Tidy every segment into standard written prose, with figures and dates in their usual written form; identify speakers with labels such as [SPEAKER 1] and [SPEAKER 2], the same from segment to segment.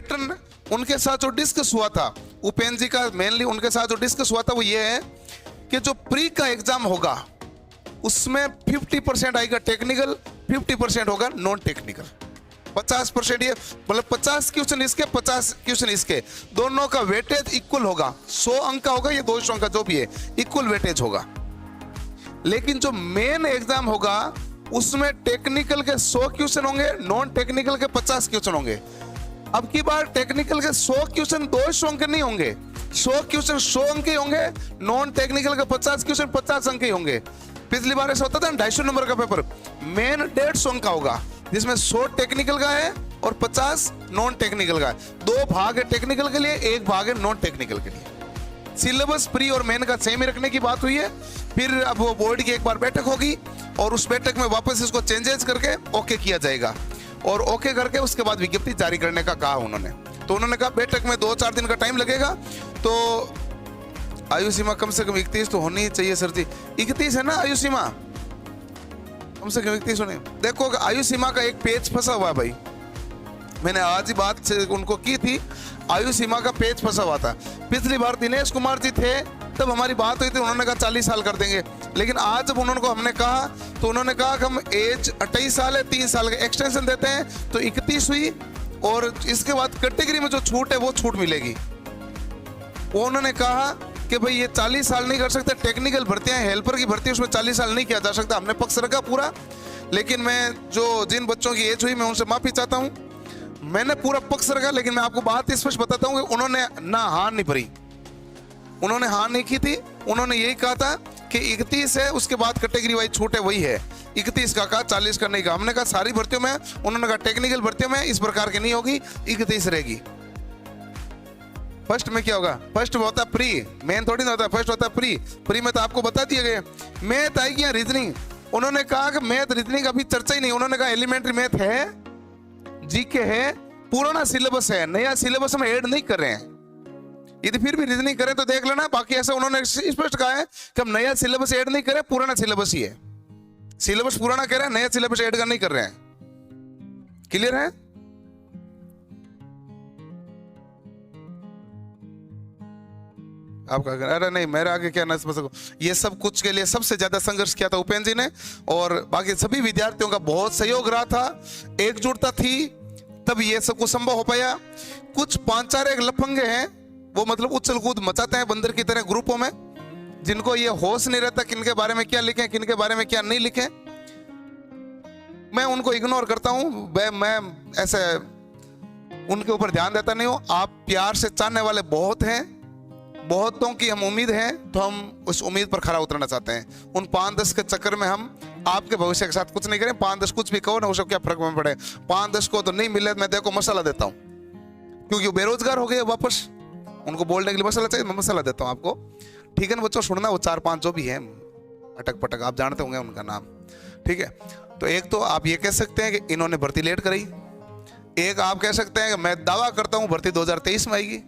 [SPEAKER 1] Pattern उनके साथ जो डिस्कस हुआ था, उपेंद्र जी का मेनली उनके साथ जो डिस्कस हुआ था वो ये है कि जो प्री का एग्जाम होगा उसमें 50% आएगा टेक्निकल, 50% होगा नॉन टेक्निकल। 50% ये मतलब 50 क्वेश्चन इसके 50 क्वेश्चन इसके, दोनों का वेटेज इक्वल होगा। 100 अंक का होगा या 200 अंक का जो भी है, इक्वल वेटेज होगा। लेकिन जो मेन एग्जाम होगा उसमें टेक्निकल के 100 क्वेश्चन होंगे, नॉन टेक्निकल के 50 क्वेश्चन होंगे। अब की बार टेक्निकल के 100 क्वेश्चन 200 अंक नहीं होंगे, 100 क्वेश्चन 100 अंक ही होंगे, नॉन टेक्निकल के 50 क्वेश्चन 50 अंक ही होंगे। पिछली बार ऐसा होता था 250 नंबर का पेपर मेन 150 अंक का होगा, जिसमें 100 टेक्निकल का है और 50 नॉन टेक्निकल का है। 2 भाग है टेक्निकल के लिए, 1 भाग है नॉन टेक्निकल के लिए। सिलेबस प्री और मेन का सेम ही रखने की बात हुई है। फिर अब वो बोर्ड की एक बार बैठक होगी और उस बैठक में वापस इसको चेंजेस करके ओके किया जाएगा और ओके करके उसके बाद विज्ञप्ति जारी करने का कहा उन्होंने। तो उन्होंने कहा बैठक में 2-4 दिन का टाइम लगेगा, तो आयु सीमा कम से कम 31 तो होनी ही चाहिए सर जी। 31 है ना आयु सीमा, कम से कम 31 होने। देखो आयु सीमा का एक पेज फंसा हुआ है भाई, मैंने आज ही बात उनको की थी, आयु सीमा का पेज फंसा हुआ था। पिछली बार दिनेश कुमार जी थे तब हमारी बात हुई थी, उन्होंने कहा 40 साल कर देंगे। लेकिन आज जब उन्होंने को हमने कहा तो उन्होंने कहा कि हम एज 28 साल है, 3 साल का एक्सटेंशन देते हैं, तो 31 हुई। और इसके बाद कैटेगरी में जो छूट है वो छूट मिलेगी। वो उन्होंने कहा कि भाई ये 40 साल नहीं कर सकते, टेक्निकल भर्तियां हेल्पर की भर्ती उसमें 40 साल नहीं किया जा सकता। हमने पक्ष रखा पूरा, लेकिन मैं जो जिन बच्चों की एज हुई मैं उनसे माफी चाहता हूं, मैंने पूरा पक्ष रखा। लेकिन मैं आपको बात स्पष्ट बताता हूं कि उन्होंने ना हार नहीं भरी, उन्होंने हार नहीं की थी। उन्होंने यही कहा था कि 31 है, उसके बाद कैटेगरी वाइज छूट है वही है। 31 का कहा, 40 का नहीं कहा। हमने कहा सारी भर्तियों में, उन्होंने कहा टेक्निकल भर्तियों में इस प्रकार की नहीं होगी, 31 रहेगी। फर्स्ट में क्या होगा, फर्स्ट होता है प्री, मेन थोड़ी ना होता है, फर्स्ट होता है प्री। प्री में तो आपको बता दिया गया। मैथ आएगी या रीजनिंग, उन्होंने कहा कि मैथ रीजनिंग अभी चर्चा ही नहीं। उन्होंने कहा एलिमेंट्री मैथ है, जीके है, पुराना सिलेबस है, नया सिलेबस हम ऐड नहीं कर रहे हैं। यदि फिर भी रीजनिंग करें तो देख लेना। बाकी ऐसा उन्होंने स्पष्ट कहा है कि हम नया सिलेबस ऐड नहीं करें, पुराना सिलेबस ही है। सिलेबस पुराना कह रहे हैं, नया सिलेबस ऐड नहीं कर रहे हैं। क्लियर है? आपका अरे नहीं, मेरे आगे क्या ना समझ सको। ये सब कुछ के लिए सबसे ज्यादा संघर्ष किया था उपेंद्र जी ने, और बाकी सभी विद्यार्थियों का बहुत सहयोग रहा था, एकजुटता थी, तब ये सब कुछ संभव हो पाया। कुछ 5-4 एक लफंगे हैं, वो मतलब उछल कूद मचाते हैं बंदर की तरह ग्रुपों में, जिनको ये होश नहीं रहता किनके बारे में क्या लिखें, किनके बारे में क्या नहीं लिखें। मैं उनको इग्नोर करता हूं, मैं ऐसे उनके ऊपर ध्यान देता नहीं हूं। आप प्यार से चाहने वाले बहुत हैं, बहुतों की हम उम्मीद है, तो हम उस उम्मीद पर खरा उतरना चाहते हैं। उन 5-10 के चक्कर में हम आपके भविष्य के साथ कुछ नहीं करें। 5-10 कुछ भी कहो ना, उसको क्या फर्क में पड़े। 5-10 को तो नहीं मिले, मैं देखो मसाला देता हूं, क्योंकि वो बेरोजगार हो गए वापस, उनको बोलने के लिए मसाला चाहिए, मैं मसाला देता हूं आपको। ठीक है ना बच्चों, सुनना। वो 4-5 जो भी है अटक पटक, आप जानते होंगे उनका नाम, ठीक है। तो एक तो आप ये कह सकते हैं कि इन्होंने भर्ती लेट कराई, एक आप कह सकते हैं कि मैं दावा करता हूं भर्ती 2023 में आएगी,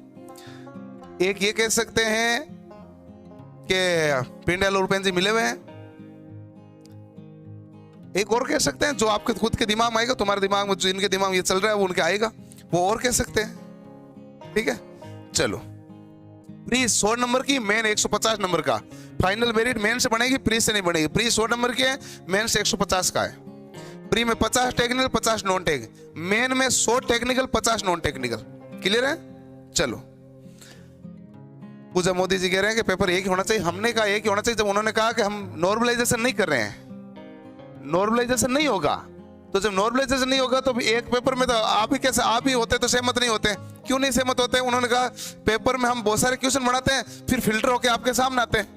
[SPEAKER 1] एक ये कह सकते हैं कि पिंडल और उपेंद्र जी मिले हुए हैं, एक और कह सकते हैं जो आपके खुद के दिमाग में आएगा, तुम्हारे दिमाग में जो इनके दिमाग में ये चल रहा है वो उनके आएगा, वो और कह सकते हैं। ठीक है, चलो। प्री 100 नंबर की, मेन 150 नंबर का। फाइनल मेरिट मेन से बनेगी, प्री से नहीं बनेगी। प्री 100 नंबर की है, मेन से 150 का है। प्री में 50 टेक्निकल, 50 नॉन टेक, मेन में 100 टेक्निकल, 50 नॉन टेक्निकल। क्लियर है? चलो। पूजा मोदी जी कह रहे हैं कि पेपर एक ही होना चाहिए। हमने कहा एक ही होना चाहिए, जब उन्होंने कहा कि हम नॉर्मलाइजेशन नहीं कर रहे हैं, नॉर्मलाइजेशन नहीं होगा, तो जब नॉर्मलाइजेशन नहीं होगा तो एक पेपर में तो आप ही कैसे, आप ही होते तो सहमत नहीं होते। क्यों नहीं सहमत होते? उन्होंने कहा पेपर में हम बहुत सारे क्वेश्चन बनाते हैं, फिर फिल्टर होकर आपके सामने आते हैं,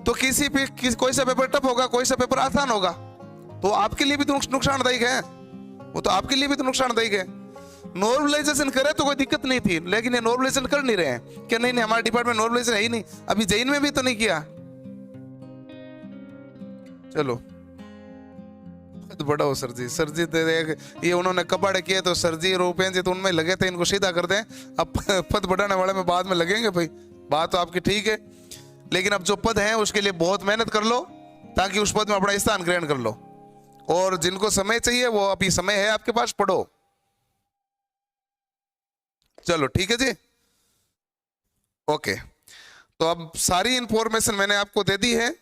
[SPEAKER 1] तो कोई सा पेपर टफ होगा, कोई सा पेपर आसान होगा, तो आपके लिए भी तो नुकसानदायक है, वो तो आपके लिए भी तो नुकसानदायक है। नॉर्मलाइजेशन करे तो कोई दिक्कत नहीं थी, लेकिन ये नॉर्मलाइजेशन कर नहीं रहे हैं कि नहीं हमारे डिपार्टमेंट नॉर्मलाइजेशन है ही नहीं। अभी जैन में भी तो नहीं किया। चलो बड़ा हो सर जी ये उन्होंने कबाड़े किए तो सर जी रूपेन जी तो उनमें लगे थे, इनको सीधा कर दें। अब पद बढ़ाने वाले में बाद में लगेंगे भाई, बात तो आपकी ठीक है, लेकिन अब जो पद है उसके लिए बहुत मेहनत कर लो ताकि उस पद में अपना स्थान ग्रहण कर लो। और जिनको समय चाहिए वो अभी समय है आपके पास, पढ़ो। चलो ठीक है जी, ओके। तो अब सारी इंफॉर्मेशन मैंने आपको दे दी है।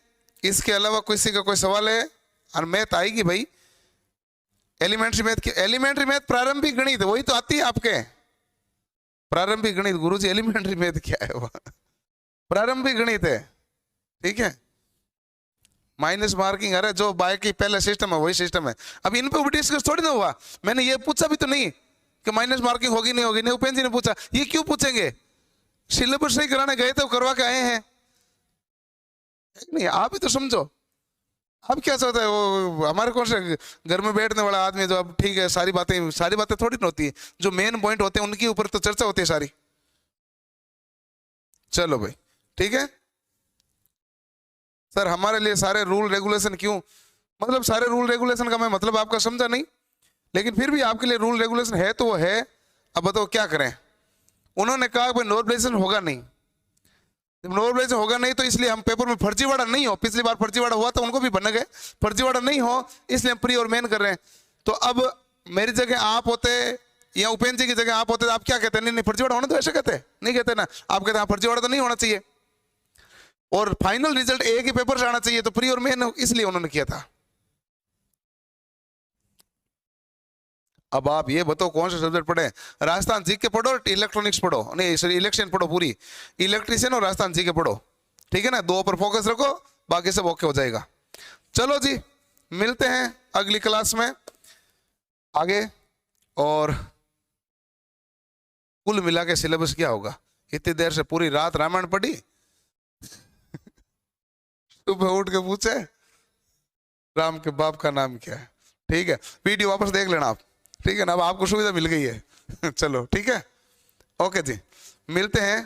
[SPEAKER 1] इसके अलावा किसी का कोई सवाल है? और मैथ आएगी भाई, एलिमेंट्री मैथ की, एलिमेंट्री मैथ प्रारंभिक गणित वही तो आती है आपके। प्रारंभिक गणित गुरुजी, एलिमेंट्री मैथ क्या है वो? प्रारंभिक गणित है, ठीक है। माइनस मार्किंग, अरे जो बाकी पहले सिस्टम है वही सिस्टम है। अब इन पे डिस्कस थोड़ी ना हुआ, मैंने ये पूछा भी तो नहीं कि माइनस मार्किंग होगी नहीं होगी, नहीं उपेंद्र जी ने पूछा, ये क्यों पूछेंगे? सिलेबस नहीं कराने गए थे, वो करवा के आए हैं। नहीं, आप ही तो समझो। अब क्या चाहता है वो, हमारे कौन से घर में बैठने वाला आदमी जो, अब ठीक है सारी बातें थोड़ी ना होती है, जो मेन पॉइंट होते हैं उनके ऊपर तो चर्चा होती है सारी। चलो भाई ठीक है सर, हमारे लिए सारे रूल रेगुलेशन क्यों, मतलब सारे रूल रेगुलेशन का मैं मतलब आपका समझा नहीं, लेकिन फिर भी आपके लिए रूल रेगुलेशन है तो वो है। अब बताओ क्या करें? उन्होंने कहा भाई नॉर्मलाइजेशन होगा नहीं, नॉर्मलाइजेशन होगा नहीं तो इसलिए हम पेपर में फर्जीवाड़ा नहीं हो, पिछली बार फर्जीवाड़ा हुआ तो उनको भी बन गए, फर्जीवाड़ा नहीं हो इसलिए हम प्री और मेन कर रहे हैं। तो अब मेरी जगह आप होते या उपेंद्र जी की जगह आप होते तो आप क्या कहते हैं? नहीं फर्जीवाड़ा होना, तो ऐसे कहते नहीं कहते ना, आप कहते हैं फर्जीवाड़ा तो नहीं होना चाहिए और फाइनल रिजल्ट एक ही पेपर से आना चाहिए, तो प्री और मेन इसलिए उन्होंने किया था। अब आप ये बताओ कौन सा सब्जेक्ट पढ़े? राजस्थान जीके पढ़ो, इलेक्ट्रॉनिक्स पढ़ो, नहीं सॉरी इलेक्शन पढ़ो, पूरी इलेक्ट्रिशियन और राजस्थान जीके पढ़ो, ठीक है ना। दो पर फोकस रखो, बाकी सब ओके हो जाएगा। चलो जी, मिलते हैं अगली क्लास में आगे। और कुल मिला के सिलेबस क्या होगा? इतनी देर से पूरी रात रामायण पढ़ी, सुबह उठ के पूछे राम के बाप का नाम क्या है, ठीक है। वीडियो वापस देख लेना आप, ठीक है ना। अब आपको सुविधा मिल गई है चलो ठीक है, ओके जी, मिलते हैं